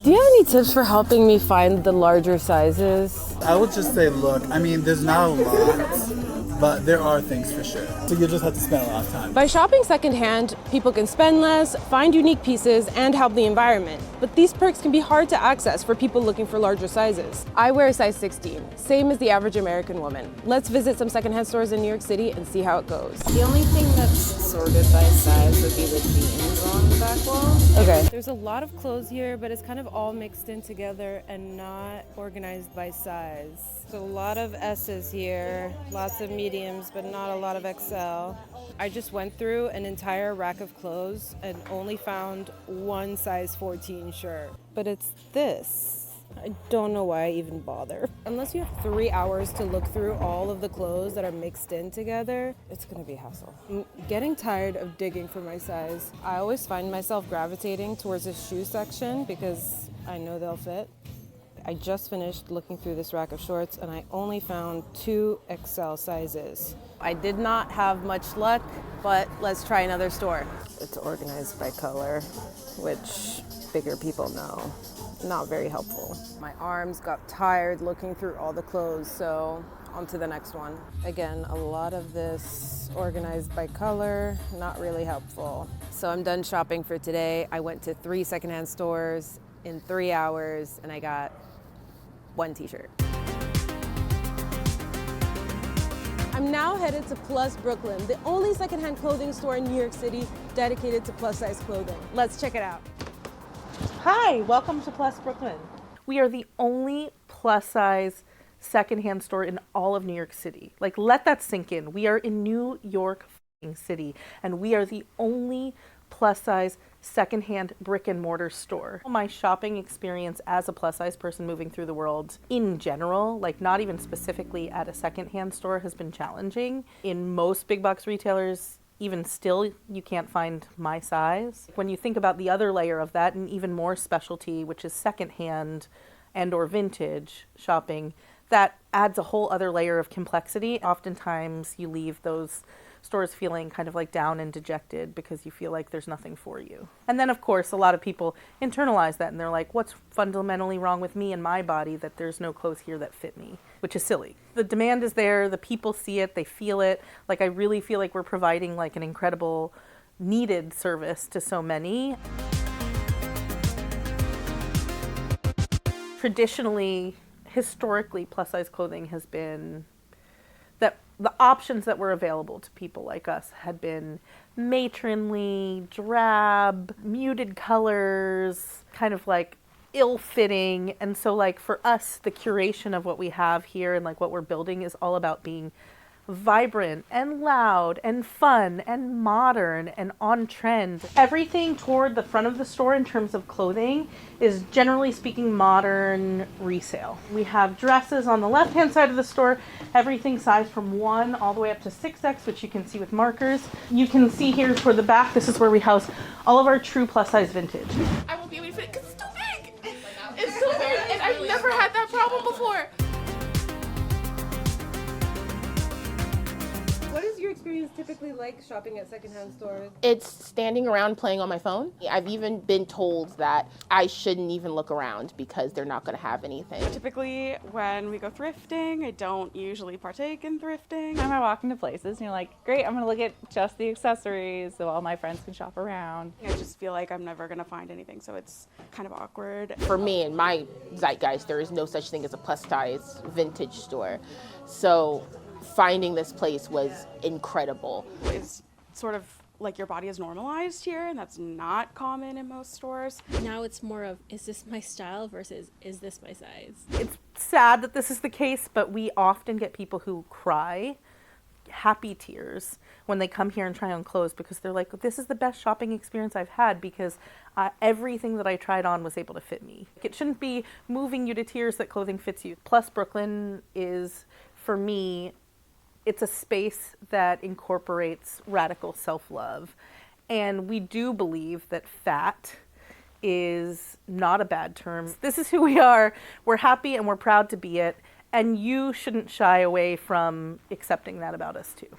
Do you have any tips for helping me find the larger sizes? I would just say, look, I mean, there's not a lot, but there are things for sure. So you just have to spend a lot of time. By shopping secondhand, people can spend less, find unique pieces, and help the environment. But these perks can be hard to access for people looking for larger sizes. I wear a size 16, same as the average American woman. Let's visit some secondhand stores in New York City and see how it goes. The only thing that's sorted by size would be the jeans along the back wall. Okay. There's a lot of clothes here, but it's kind of all mixed in together and not organized by size. There's a lot of S's here, lots of mediums, but not a lot of XL. I just went through an entire rack of clothes and only found one size 14 shirt. But it's this. I don't know why I even bother. Unless you have 3 hours to look through all of the clothes that are mixed in together, it's gonna be a hassle. I'm getting tired of digging for my size. I always find myself gravitating towards the shoe section because I know they'll fit. I just finished looking through this rack of shorts and I only found 2 XL sizes. I did not have much luck, but let's try another store. It's organized by color, which bigger people know. Not very helpful. My arms got tired looking through all the clothes, so on to the next one. Again, a lot of this organized by color, not really helpful. So I'm done shopping for today. I went to 3 secondhand stores in 3 hours and I got 1 t-shirt. I'm now headed to Plus Brooklyn, the only secondhand clothing store in New York City dedicated to plus size clothing. Let's check it out. Hi, welcome to Plus Brooklyn. We are the only plus size secondhand store in all of New York City. Like, let that sink in. We are in New York City, and we are the only plus size secondhand brick and mortar store. My shopping experience as a plus size person moving through the world in general, like not even specifically at a secondhand store, has been challenging. In most big box retailers, even still, you can't find my size. When you think about the other layer of that, and even more specialty, which is secondhand and or vintage shopping, that adds a whole other layer of complexity. Oftentimes you leave those stores feeling kind of like down and dejected because you feel like there's nothing for you. And then of course a lot of people internalize that and they're like, what's fundamentally wrong with me and my body that there's no clothes here that fit me, which is silly. The demand is there, the people see it, they feel it. Like, I really feel like we're providing like an incredible needed service to so many. Traditionally, historically, plus size clothing has been that the options that were available to people like us had been matronly, drab, muted colors, kind of like ill-fitting. And so like for us, the curation of what we have here and like what we're building is all about being vibrant and loud and fun and modern and on trend. Everything toward the front of the store in terms of clothing is generally speaking modern resale. We have dresses on the left hand side of the store, everything sized from 1 all the way up to 6X, which you can see with markers. You can see here toward the back, this is where we house all of our true plus size vintage. I won't be able to fit it because it's too big. It's too big and I've never had that problem before. What is your experience typically like shopping at secondhand stores? It's standing around playing on my phone. I've even been told that I shouldn't even look around because they're not going to have anything. Typically, when we go thrifting, I don't usually partake in thrifting. Time I walk into places and you're like, great, I'm gonna look at just the accessories so all my friends can shop around. I just feel like I'm never gonna find anything, so it's kind of awkward. For me, in my zeitgeist, there is no such thing as a plus size vintage store. So finding this place was incredible. It's sort of like your body is normalized here, and that's not common in most stores. Now it's more of, is this my style versus is this my size? It's sad that this is the case, but we often get people who cry happy tears when they come here and try on clothes because they're like, this is the best shopping experience I've had because everything that I tried on was able to fit me. It shouldn't be moving you to tears that clothing fits you. Plus Brooklyn is, for me, it's a space that incorporates radical self-love. And we do believe that fat is not a bad term. This is who we are. We're happy and we're proud to be it. And you shouldn't shy away from accepting that about us too.